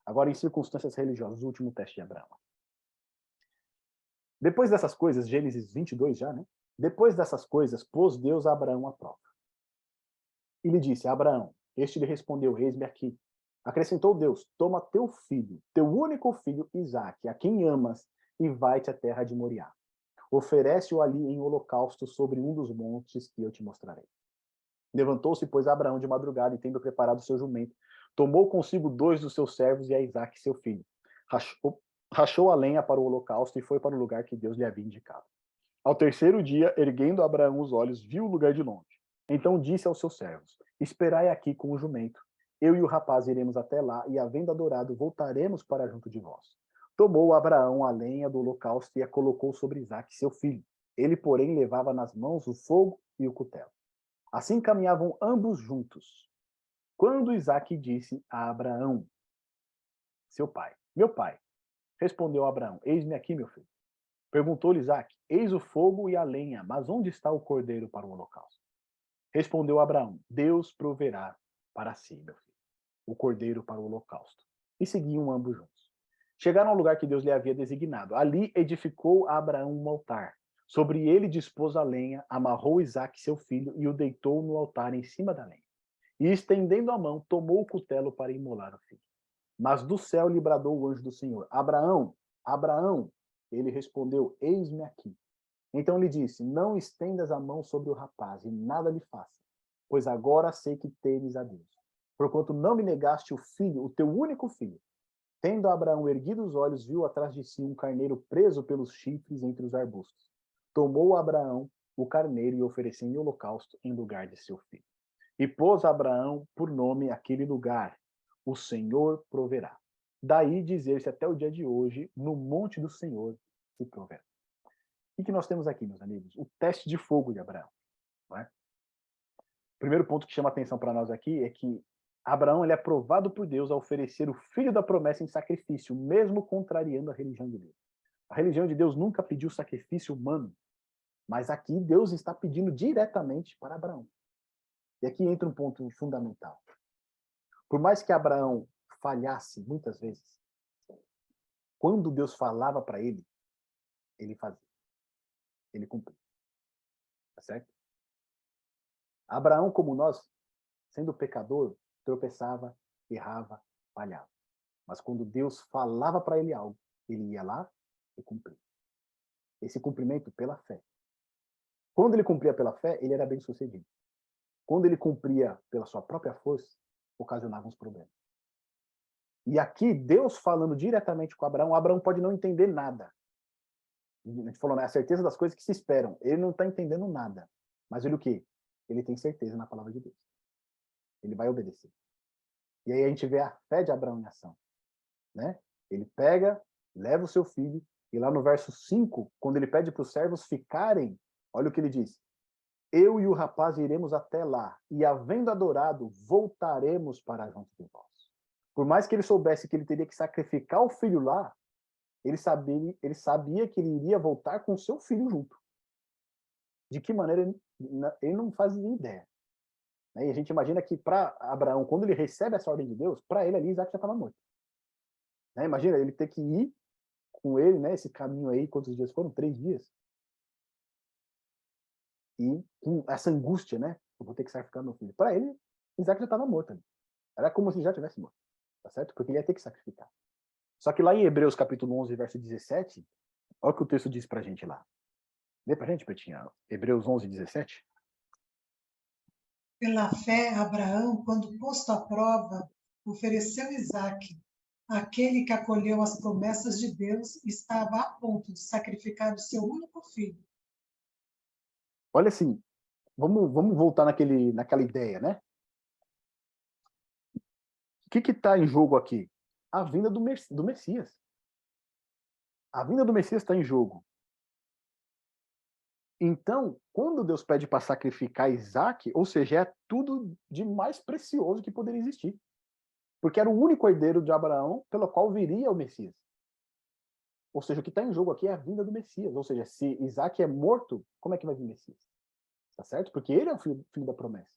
Agora, em circunstâncias religiosas, o último teste de Abraão. Depois dessas coisas, Gênesis 22 já, né? Depois dessas coisas, pôs Deus a Abraão à prova. E lhe disse, Abraão, este lhe respondeu, eis-me aqui. Acrescentou Deus, toma teu filho, teu único filho, Isaque, a quem amas, e vai-te à terra de Moriá. Oferece-o ali em holocausto sobre um dos montes que eu te mostrarei. Levantou-se, pois, Abraão de madrugada, e tendo preparado o seu jumento, tomou consigo 2 dos seus servos e a Isaque, seu filho. Rachou a lenha para o holocausto e foi para o lugar que Deus lhe havia indicado. Ao terceiro dia, erguendo Abraão os olhos, viu o lugar de longe. Então disse aos seus servos, esperai aqui com o jumento. Eu e o rapaz iremos até lá, e havendo adorado, voltaremos para junto de vós. Tomou Abraão a lenha do holocausto e a colocou sobre Isaque, seu filho. Ele, porém, levava nas mãos o fogo e o cutelo. Assim caminhavam ambos juntos. Quando Isaque disse a Abraão, seu pai, meu pai, respondeu Abraão, eis-me aqui, meu filho. Perguntou-lhe Isaque, eis o fogo e a lenha, mas onde está o cordeiro para o holocausto? Respondeu Abraão, Deus proverá para si, meu filho, o cordeiro para o holocausto. E seguiam ambos juntos. Chegaram ao lugar que Deus lhe havia designado. Ali edificou Abraão um altar. Sobre ele dispôs a lenha, amarrou Isaque, seu filho, e o deitou no altar em cima da lenha. E estendendo a mão, tomou o cutelo para imolar o filho. Mas do céu lhe bradou o anjo do Senhor, Abraão, Abraão. Ele respondeu, eis-me aqui. Então lhe disse, não estendas a mão sobre o rapaz, e nada lhe faça, pois agora sei que temes a Deus. Porquanto não me negaste o filho, o teu único filho. Tendo Abraão erguido os olhos, viu atrás de si um carneiro preso pelos chifres entre os arbustos. Tomou Abraão o carneiro e ofereceu em holocausto em lugar de seu filho. E pôs Abraão por nome aquele lugar, o Senhor proverá. Daí dizer-se até o dia de hoje, no monte do Senhor se proverá. O que nós temos aqui, meus amigos? O teste de fogo de Abraão. Não é? O primeiro ponto que chama atenção para nós aqui é que Abraão ele é provado por Deus a oferecer o filho da promessa em sacrifício, mesmo contrariando a religião de Deus. A religião de Deus nunca pediu sacrifício humano, mas aqui Deus está pedindo diretamente para Abraão. E aqui entra um ponto fundamental. Por mais que Abraão falhasse muitas vezes, quando Deus falava para ele, ele fazia. Ele cumpria. Tá certo? Abraão, como nós, sendo pecador, tropeçava, errava, falhava. Mas quando Deus falava para ele algo, ele ia lá e cumpria. Esse cumprimento pela fé. Quando ele cumpria pela fé, ele era bem sucedido. Quando ele cumpria pela sua própria força, ocasionava uns problemas. E aqui, Deus falando diretamente com Abraão, Abraão pode não entender nada. A gente falou, né? A certeza das coisas que se esperam. Ele não está entendendo nada. Mas ele o quê? Ele tem certeza na palavra de Deus. Ele vai obedecer. E aí a gente vê a fé de Abraão em ação. Né? Ele pega, leva o seu filho, e lá no verso 5, quando ele pede para os servos ficarem, olha o que ele diz. Eu e o rapaz iremos até lá, e havendo adorado, voltaremos para junto de vós. Por mais que ele soubesse que ele teria que sacrificar o filho lá, ele sabia que ele iria voltar com o seu filho junto. De que maneira ele não fazia ideia. E a gente imagina que para Abraão, quando ele recebe essa ordem de Deus, para ele ali Isaac já estava morto. Imagina ele ter que ir com ele, né, esse caminho aí, quantos dias foram? 3 dias. E com essa angústia, né, eu vou ter que sacrificar meu filho. Para ele, Isaac já estava morto ali. Era como se já tivesse morto, tá certo? Porque ele ia ter que sacrificar. Só que lá em Hebreus capítulo 11, verso 17, olha o que o texto diz pra gente lá. Lê pra gente, Betinha, Hebreus 11, 17. Pela fé, Abraão, quando posto à prova, ofereceu Isaque. Aquele que acolheu as promessas de Deus estava a ponto de sacrificar o seu único filho. Olha assim, vamos voltar naquela ideia, né? O que está em jogo aqui? A vinda do Messias. A vinda do Messias está em jogo. Então, quando Deus pede para sacrificar Isaac, ou seja, é tudo de mais precioso que poderia existir. Porque era o único herdeiro de Abraão pelo qual viria o Messias. Ou seja, o que está em jogo aqui é a vinda do Messias. Ou seja, se Isaac é morto, como é que vai vir o Messias? Tá certo? Porque ele é o filho da promessa.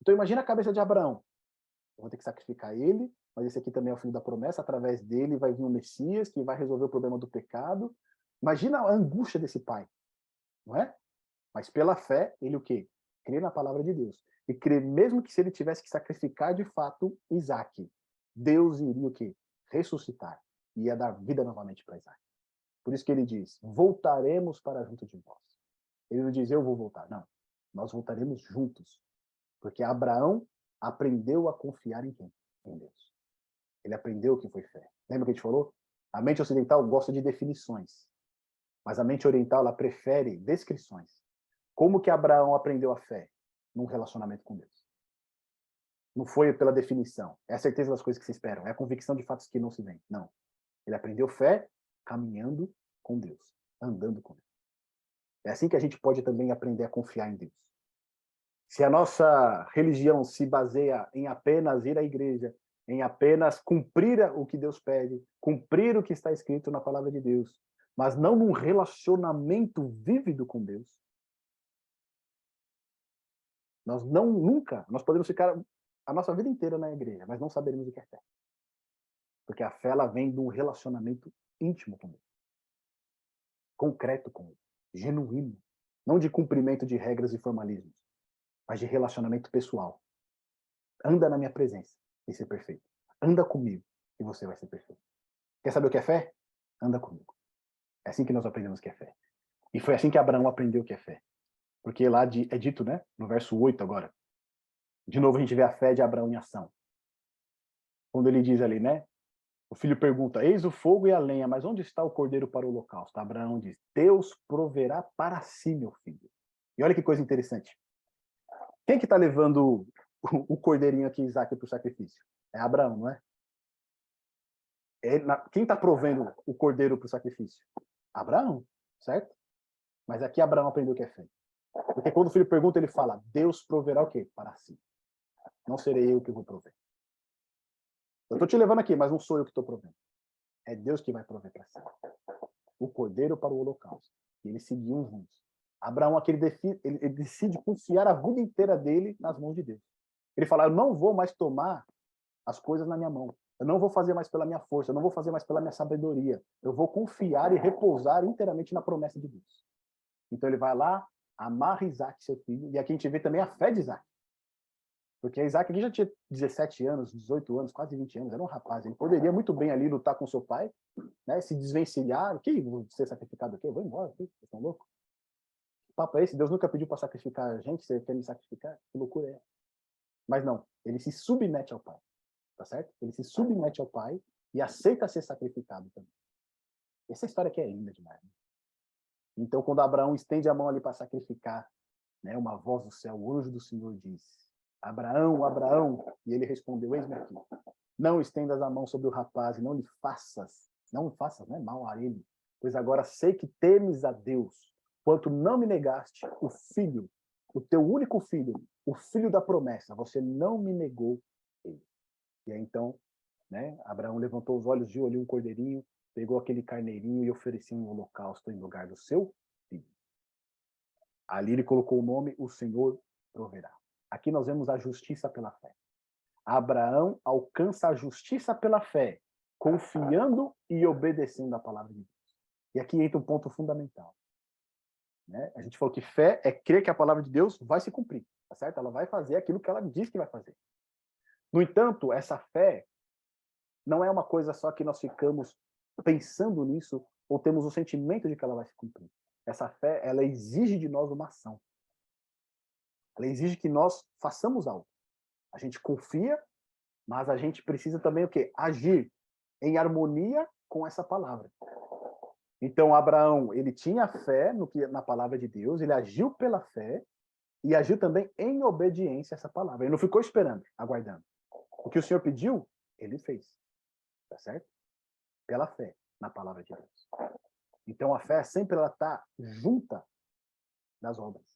Então imagina a cabeça de Abraão. Eu vou ter que sacrificar ele, mas esse aqui também é o filho da promessa, através dele vai vir o Messias, que vai resolver o problema do pecado. Imagina a angústia desse pai, não é? Mas pela fé, ele o quê? Crê na palavra de Deus. E crê mesmo que se ele tivesse que sacrificar de fato Isaac, Deus iria o quê? Ressuscitar. E ia dar vida novamente para Isaac. Por isso que ele diz, voltaremos para junto de vós. Ele não diz, eu vou voltar. Não. Nós voltaremos juntos. Porque Abraão aprendeu a confiar em quem? Em Deus. Ele aprendeu o que foi fé. Lembra que a gente falou? A mente ocidental gosta de definições. Mas a mente oriental, ela prefere descrições. Como que Abraão aprendeu a fé? Num relacionamento com Deus. Não foi pela definição. É a certeza das coisas que se esperam. É a convicção de fatos que não se veem. Não. Ele aprendeu fé caminhando com Deus. Andando com Deus. É assim que a gente pode também aprender a confiar em Deus. Se a nossa religião se baseia em apenas ir à igreja, em apenas cumprir o que Deus pede, cumprir o que está escrito na palavra de Deus, mas não num relacionamento vívido com Deus, nós podemos ficar a nossa vida inteira na igreja, mas não saberemos o que é fé. Porque a fé, ela vem de um relacionamento íntimo com Deus. Concreto com Ele. Genuíno. Não de cumprimento de regras e formalismos, mas de relacionamento pessoal. Anda na minha presença e ser perfeito. Anda comigo e você vai ser perfeito. Quer saber o que é fé? Anda comigo. É assim que nós aprendemos o que é fé. E foi assim que Abraão aprendeu o que é fé. Porque lá é dito, né? No verso 8 agora. De novo a gente vê a fé de Abraão em ação. Quando ele diz ali, né? O filho pergunta, eis o fogo e a lenha, mas onde está o cordeiro para o holocausto? Abraão diz, Deus proverá para si, meu filho. E olha que coisa interessante. Quem que está levando o cordeirinho aqui, Isaac, para o sacrifício? É Abraão, não é? Quem está provendo o cordeiro para o sacrifício? Abraão, certo? Mas aqui Abraão aprendeu o que é fé. Porque quando o filho pergunta, ele fala, Deus proverá o quê? Para si. Não serei eu que vou prover. Eu estou te levando aqui, mas não sou eu que estou provendo. É Deus que vai prover para si. O cordeiro para o holocausto. E eles seguiam juntos. Abraão, ele decide confiar a vida inteira dele nas mãos de Deus. Ele fala, eu não vou mais tomar as coisas na minha mão. Eu não vou fazer mais pela minha força, eu não vou fazer mais pela minha sabedoria. Eu vou confiar e repousar inteiramente na promessa de Deus. Então ele vai lá, amarra Isaac, seu filho, e aqui a gente vê também a fé de Isaac. Porque Isaac aqui já tinha 17 anos, 18 anos, quase 20 anos, era um rapaz. Ele poderia muito bem ali lutar com seu pai, né, se desvencilhar. Que vou ser sacrificado aqui? Eu vou embora, vocês estão loucos? Que papo é esse? Deus nunca pediu para sacrificar a gente, você quer me sacrificar? Que loucura é? Mas não, ele se submete ao pai, tá certo? Ele se submete ao pai e aceita ser sacrificado também. Essa história aqui é linda demais. Né? Então, quando Abraão estende a mão ali para sacrificar, né, uma voz do céu, o anjo do Senhor diz, Abraão, Abraão, e ele respondeu, eis-me aqui. Não estendas a mão sobre o rapaz e não faças né, mal a ele, pois agora sei que temes a Deus, quanto não me negaste o filho, o teu único filho, o filho da promessa, você não me negou ele. E aí então, né, Abraão levantou os olhos, viu ali um cordeirinho, pegou aquele carneirinho e ofereceu um holocausto em lugar do seu filho. Ali ele colocou o nome, o Senhor proverá. Aqui nós vemos a justiça pela fé. Abraão alcança a justiça pela fé, confiando e obedecendo a palavra de Deus. E aqui entra um ponto fundamental. Né? A gente falou que fé é crer que a palavra de Deus vai se cumprir, tá certo? Ela vai fazer aquilo que ela diz que vai fazer. No entanto, essa fé não é uma coisa só que nós ficamos pensando nisso ou temos o sentimento de que ela vai se cumprir. Essa fé, ela exige de nós uma ação. Ela exige que nós façamos algo. A gente confia, mas a gente precisa também o quê? Agir em harmonia com essa palavra. Então, Abraão, ele tinha fé na palavra de Deus, ele agiu pela fé e agiu também em obediência a essa palavra. Ele não ficou esperando, aguardando. O que o Senhor pediu, ele fez. Tá certo? Pela fé na palavra de Deus. Então, a fé sempre ela está junta das obras.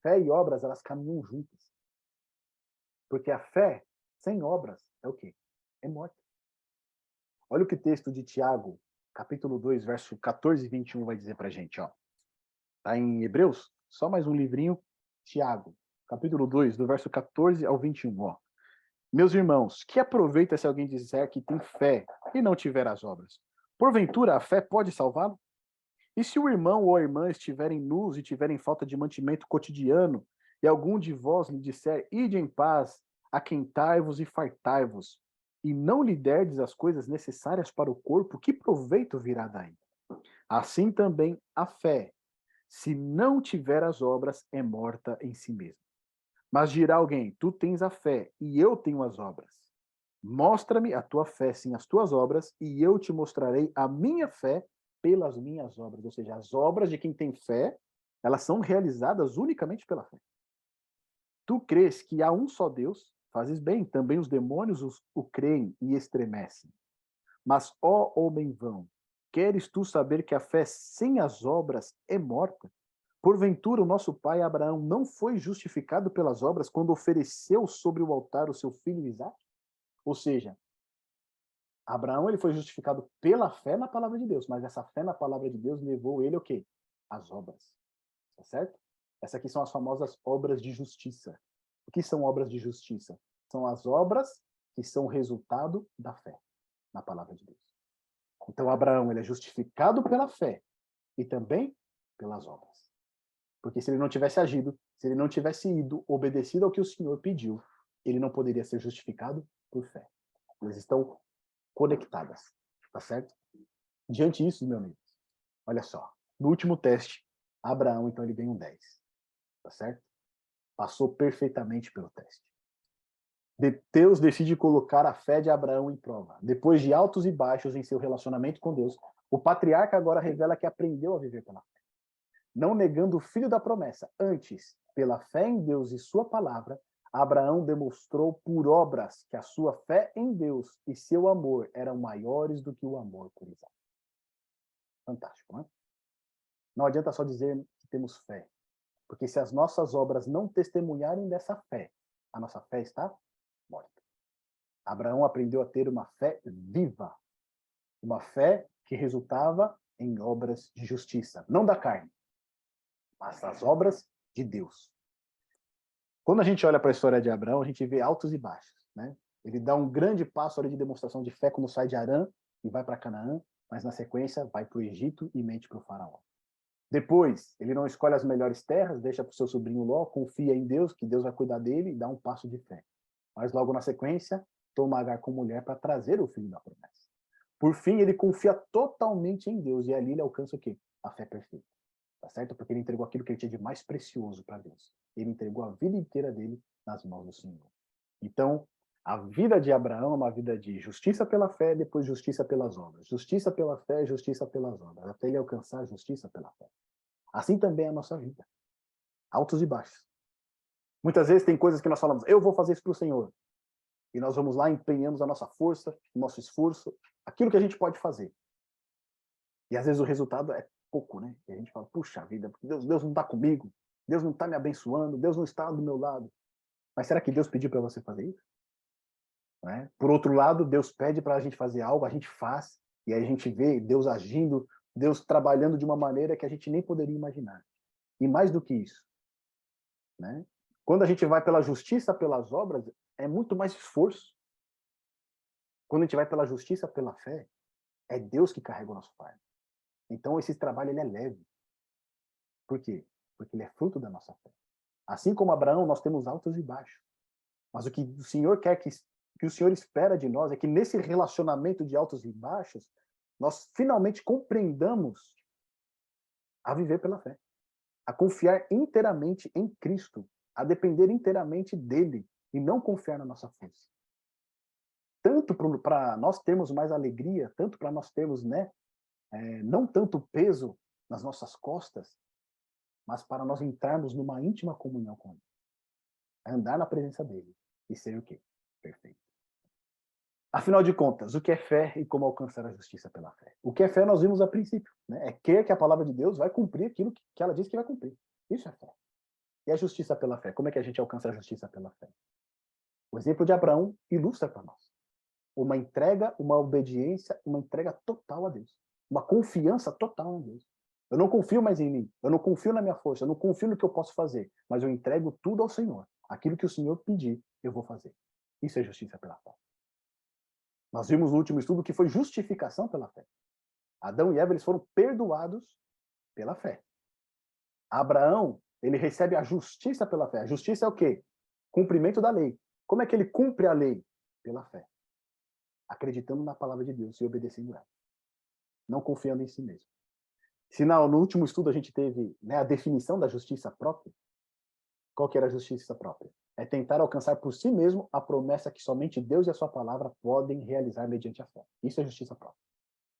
Fé e obras, elas caminham juntas. Porque a fé sem obras é o quê? É morte. Olha o que o texto de Tiago, capítulo 2, verso 14 e 21 vai dizer pra gente, ó. Tá em Hebreus? Só mais um livrinho. Tiago, capítulo 2, do verso 14 ao 21, ó. Meus irmãos, que aproveita se alguém disser que tem fé e não tiver as obras? Porventura, a fé pode salvá-lo? E se o irmão ou a irmã estiverem nus e tiverem falta de mantimento cotidiano, e algum de vós lhe disser, ide em paz, aquentai-vos e fartai-vos, e não lhe derdes as coisas necessárias para o corpo, que proveito virá daí? Assim também a fé, se não tiver as obras, é morta em si mesma. Mas dirá alguém, tu tens a fé, e eu tenho as obras. Mostra-me a tua fé sem as tuas obras, e eu te mostrarei a minha fé pelas minhas obras. Ou seja, as obras de quem tem fé, elas são realizadas unicamente pela fé. Tu crês que há um só Deus? Fazes bem, também os demônios o creem e estremecem. Mas, ó homem vão, queres tu saber que a fé sem as obras é morta? Porventura, o nosso pai Abraão não foi justificado pelas obras quando ofereceu sobre o altar o seu filho Isaque? Ou seja, Abraão ele foi justificado pela fé na palavra de Deus, mas essa fé na palavra de Deus levou ele o quê? As obras. Tá certo? Essas aqui são as famosas obras de justiça. O que são obras de justiça? São as obras que são resultado da fé na palavra de Deus. Então, Abraão ele é justificado pela fé e também pelas obras. Porque se ele não tivesse agido, se ele não tivesse ido, obedecido ao que o Senhor pediu, ele não poderia ser justificado por fé. Elas estão conectadas, tá certo? Diante disso, meu amigo, olha só. No último teste, Abraão, então, ele ganhou um 10, tá certo? Passou perfeitamente pelo teste. Deus decide colocar a fé de Abraão em prova. Depois de altos e baixos em seu relacionamento com Deus, o patriarca agora revela que aprendeu a viver pela fé. Não negando o filho da promessa. Antes, pela fé em Deus e sua palavra, Abraão demonstrou por obras que a sua fé em Deus e seu amor eram maiores do que o amor por Isaac. Fantástico, não é? Não adianta só dizer que temos fé, porque se as nossas obras não testemunharem dessa fé, a nossa fé está morta. Abraão aprendeu a ter uma fé viva, uma fé que resultava em obras de justiça, não da carne, mas das obras de Deus. Quando a gente olha para a história de Abraão, a gente vê altos e baixos, né? Ele dá um grande passo ali de demonstração de fé quando sai de Harã e vai para Canaã, mas na sequência vai para o Egito e mente para o faraó. Depois, ele não escolhe as melhores terras, deixa para o seu sobrinho Ló, confia em Deus, que Deus vai cuidar dele e dá um passo de fé. Mas logo na sequência, toma Agar como mulher para trazer o filho da promessa. Por fim, ele confia totalmente em Deus e ali ele alcança o quê? A fé perfeita. Tá certo? Porque ele entregou aquilo que ele tinha de mais precioso para Deus. Ele entregou a vida inteira dele nas mãos do Senhor. Então, a vida de Abraão é uma vida de justiça pela fé, depois justiça pelas obras. Justiça pela fé, justiça pelas obras, até ele alcançar a justiça pela fé. Assim também é a nossa vida. Altos e baixos. Muitas vezes tem coisas que nós falamos, eu vou fazer isso para o Senhor. E nós vamos lá, empenhamos a nossa força, o nosso esforço, aquilo que a gente pode fazer. E às vezes o resultado é pouco, né? E a gente fala, puxa vida, Deus não está comigo, Deus não está me abençoando, Deus não está do meu lado. Mas será que Deus pediu para você fazer isso? Não é? Por outro lado, Deus pede para a gente fazer algo, a gente faz, e aí a gente vê Deus agindo, Deus trabalhando de uma maneira que a gente nem poderia imaginar. E mais do que isso, né? Quando a gente vai pela justiça, pelas obras, é muito mais esforço. Quando a gente vai pela justiça, pela fé, é Deus que carrega o nosso fardo. Então, esse trabalho ele é leve. Por quê? Porque ele é fruto da nossa fé. Assim como Abraão, nós temos altos e baixos. Mas o que o Senhor quer que o Senhor espera de nós é que nesse relacionamento de altos e baixos, nós finalmente compreendamos a viver pela fé, a confiar inteiramente em Cristo, a depender inteiramente dele e não confiar na nossa força. Tanto para nós termos mais alegria, tanto para nós termos, né, não tanto peso nas nossas costas, mas para nós entrarmos numa íntima comunhão com ele. Andar na presença dele e ser o quê? Perfeito. Afinal de contas, o que é fé e como alcançar a justiça pela fé? O que é fé nós vimos a princípio, né? É crer que a palavra de Deus vai cumprir aquilo que ela diz que vai cumprir. Isso é fé. E a justiça pela fé? Como é que a gente alcança a justiça pela fé? O exemplo de Abraão ilustra para nós. Uma entrega, uma obediência, uma entrega total a Deus. Uma confiança total em Deus. Eu não confio mais em mim, eu não confio na minha força, eu não confio no que eu posso fazer, mas eu entrego tudo ao Senhor. Aquilo que o Senhor pedir, eu vou fazer. Isso é justiça pela fé. Nós vimos no último estudo que foi justificação pela fé. Adão e Eva, eles foram perdoados pela fé. Abraão, ele recebe a justiça pela fé. A justiça é o quê? Cumprimento da lei. Como é que ele cumpre a lei? Pela fé. Acreditando na palavra de Deus e obedecendo ela. Não confiando em si mesmo. Se no último estudo a gente teve, né, a definição da justiça própria, qual que era a justiça própria? É tentar alcançar por si mesmo a promessa que somente Deus e a sua palavra podem realizar mediante a fé. Isso é justiça própria.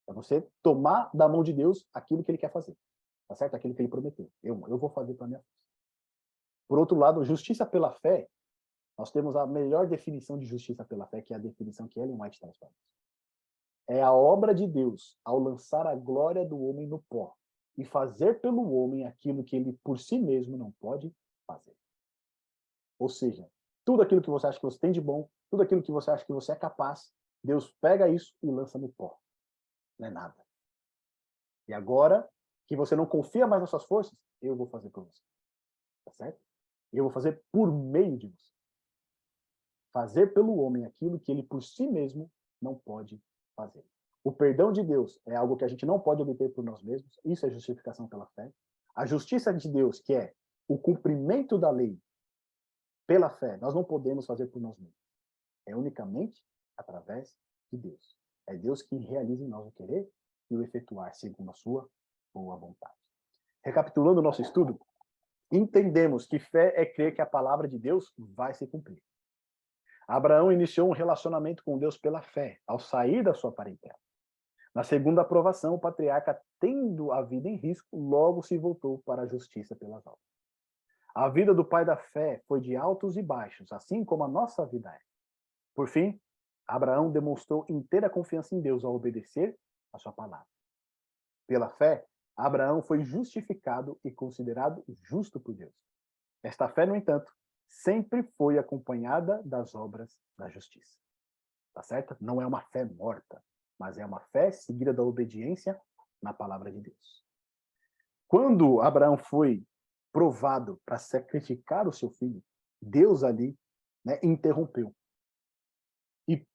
É você tomar da mão de Deus aquilo que ele quer fazer. Tá certo? Aquilo que ele prometeu. Eu vou fazer para minha força. Por outro lado, justiça pela fé, nós temos a melhor definição de justiça pela fé, que é a definição que Ellen White traz para nós. É a obra de Deus ao lançar a glória do homem no pó e fazer pelo homem aquilo que ele por si mesmo não pode fazer. Ou seja, tudo aquilo que você acha que você tem de bom, tudo aquilo que você acha que você é capaz, Deus pega isso e lança no pó. Não é nada. E agora que você não confia mais nas suas forças, eu vou fazer por você. Tá certo? Eu vou fazer por meio de você. Fazer pelo homem aquilo que ele por si mesmo não pode fazer. O perdão de Deus é algo que a gente não pode obter por nós mesmos. Isso é justificação pela fé. A justiça de Deus, que é o cumprimento da lei pela fé, nós não podemos fazer por nós mesmos. É unicamente através de Deus. É Deus que realiza em nós o querer e o efetuar segundo a sua boa vontade. Recapitulando o nosso estudo, entendemos que fé é crer que a palavra de Deus vai se cumprir. Abraão iniciou um relacionamento com Deus pela fé, ao sair da sua parentela. Na segunda aprovação, o patriarca, tendo a vida em risco, logo se voltou para a justiça pelas obras. A vida do pai da fé foi de altos e baixos, assim como a nossa vida é. Por fim, Abraão demonstrou inteira confiança em Deus ao obedecer a sua palavra. Pela fé, Abraão foi justificado e considerado justo por Deus. Esta fé, no entanto, sempre foi acompanhada das obras da justiça. Tá certo? Não é uma fé morta, mas é uma fé seguida da obediência na palavra de Deus. Quando Abraão foi provado para sacrificar o seu filho, Deus ali, né, interrompeu e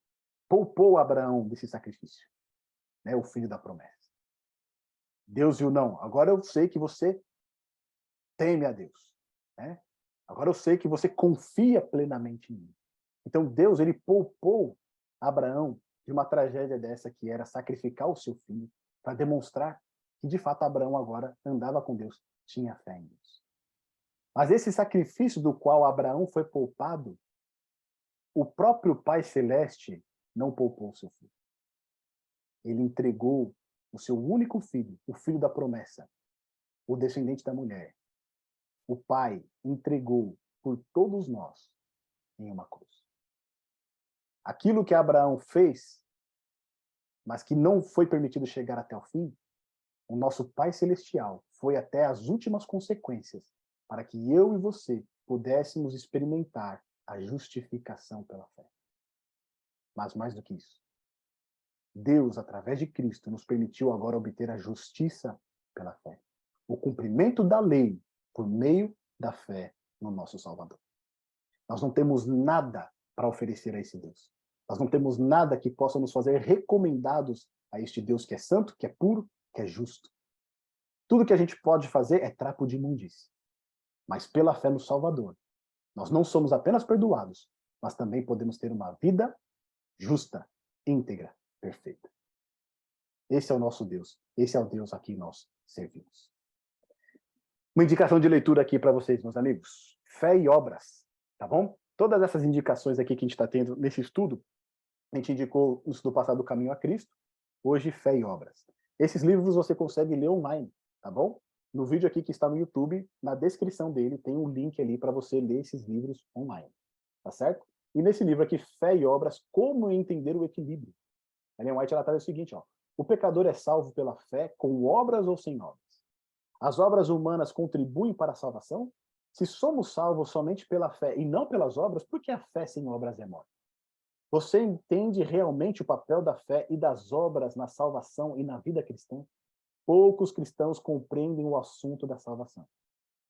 poupou Abraão desse sacrifício, né, o filho da promessa. Deus viu, não, agora eu sei que você teme a Deus, né? Agora eu sei que você confia plenamente em mim. Então Deus, ele poupou Abraão de uma tragédia dessa que era sacrificar o seu filho para demonstrar que de fato Abraão agora andava com Deus, tinha fé em Deus. Mas esse sacrifício do qual Abraão foi poupado, o próprio Pai Celeste não poupou o seu filho. Ele entregou o seu único filho, o filho da promessa, o descendente da mulher. O Pai entregou por todos nós em uma cruz. Aquilo que Abraão fez, mas que não foi permitido chegar até o fim, o nosso Pai Celestial foi até as últimas consequências para que eu e você pudéssemos experimentar a justificação pela fé. Mas mais do que isso, Deus, através de Cristo, nos permitiu agora obter a justiça pela fé. O cumprimento da lei por meio da fé no nosso Salvador. Nós não temos nada para oferecer a esse Deus. Nós não temos nada que possa nos fazer recomendados a este Deus que é santo, que é puro, que é justo. Tudo que a gente pode fazer é trapo de imundície. Mas pela fé no Salvador, nós não somos apenas perdoados, mas também podemos ter uma vida justa, íntegra, perfeita. Esse é o nosso Deus. Esse é o Deus a quem nós servimos. Uma indicação de leitura aqui para vocês, meus amigos. Fé e obras, tá bom? Todas essas indicações aqui que a gente está tendo nesse estudo, a gente indicou no estudo passado o Caminho a Cristo, hoje Fé e Obras. Esses livros você consegue ler online, tá bom? No vídeo aqui que está no YouTube, na descrição dele, tem um link ali para você ler esses livros online, tá certo? E nesse livro aqui, Fé e Obras, como entender o equilíbrio. Ellen White, ela traz o seguinte, ó, o pecador é salvo pela fé com obras ou sem obras? As obras humanas contribuem para a salvação? Se somos salvos somente pela fé e não pelas obras, por que a fé sem obras é morta? Você entende realmente o papel da fé e das obras na salvação e na vida cristã? Poucos cristãos compreendem o assunto da salvação.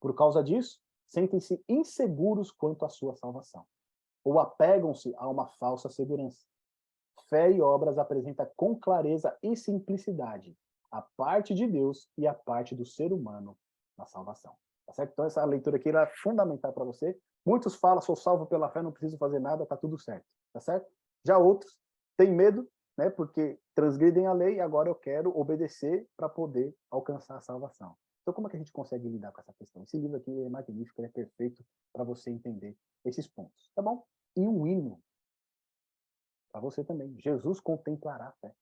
Por causa disso, sentem-se inseguros quanto à sua salvação. ou apegam-se a uma falsa segurança. Fé e obras apresenta com clareza e simplicidade a parte de Deus e a parte do ser humano na salvação. Tá certo? Então essa leitura aqui ela é fundamental para você. Muitos falam, sou salvo pela fé, não preciso fazer nada, tá tudo certo. Tá certo? Já outros têm medo, né, porque transgridem a lei e agora eu quero obedecer para poder alcançar a salvação. Então como é que a gente consegue lidar com essa questão? Esse livro aqui é magnífico, ele é perfeito para você entender esses pontos, tá bom? E um hino para você também. Jesus contemplará a fé.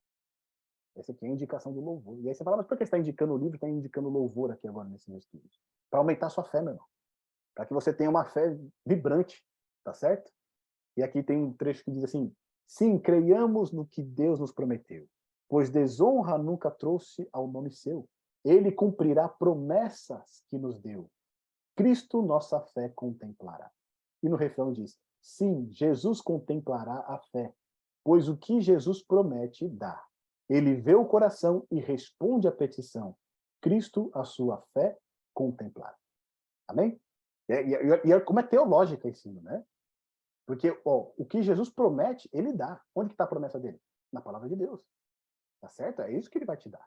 Essa aqui é a indicação do louvor. E aí você fala, mas por que você está indicando o livro e está indicando louvor aqui agora nesses estudos? Para aumentar a sua fé, meu irmão. Para que você tenha uma fé vibrante, tá certo? E aqui tem um trecho que diz assim, sim, creiamos no que Deus nos prometeu, pois desonra nunca trouxe ao nome seu. Ele cumprirá promessas que nos deu. Cristo nossa fé contemplará. E no refrão diz, sim, Jesus contemplará a fé, pois o que Jesus promete dá. Ele vê o coração e responde à petição. Cristo a sua fé contemplará. Amém? E como é teológica esse hino, né? Porque ó, o que Jesus promete, ele dá. Onde que está a promessa dele? Na palavra de Deus. Tá certo? É isso que ele vai te dar.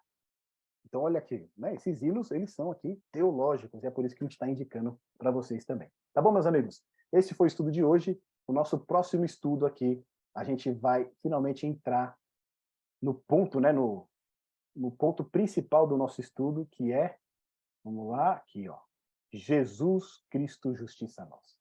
Então, olha aqui, né? Esses hinos, eles são aqui teológicos, e é por isso que a gente está indicando para vocês também. Tá bom, meus amigos? Esse foi o estudo de hoje. O nosso próximo estudo aqui, a gente vai finalmente entrar no ponto, né? No ponto principal do nosso estudo, que é, vamos lá, aqui, ó. Jesus Cristo, justiça nossa.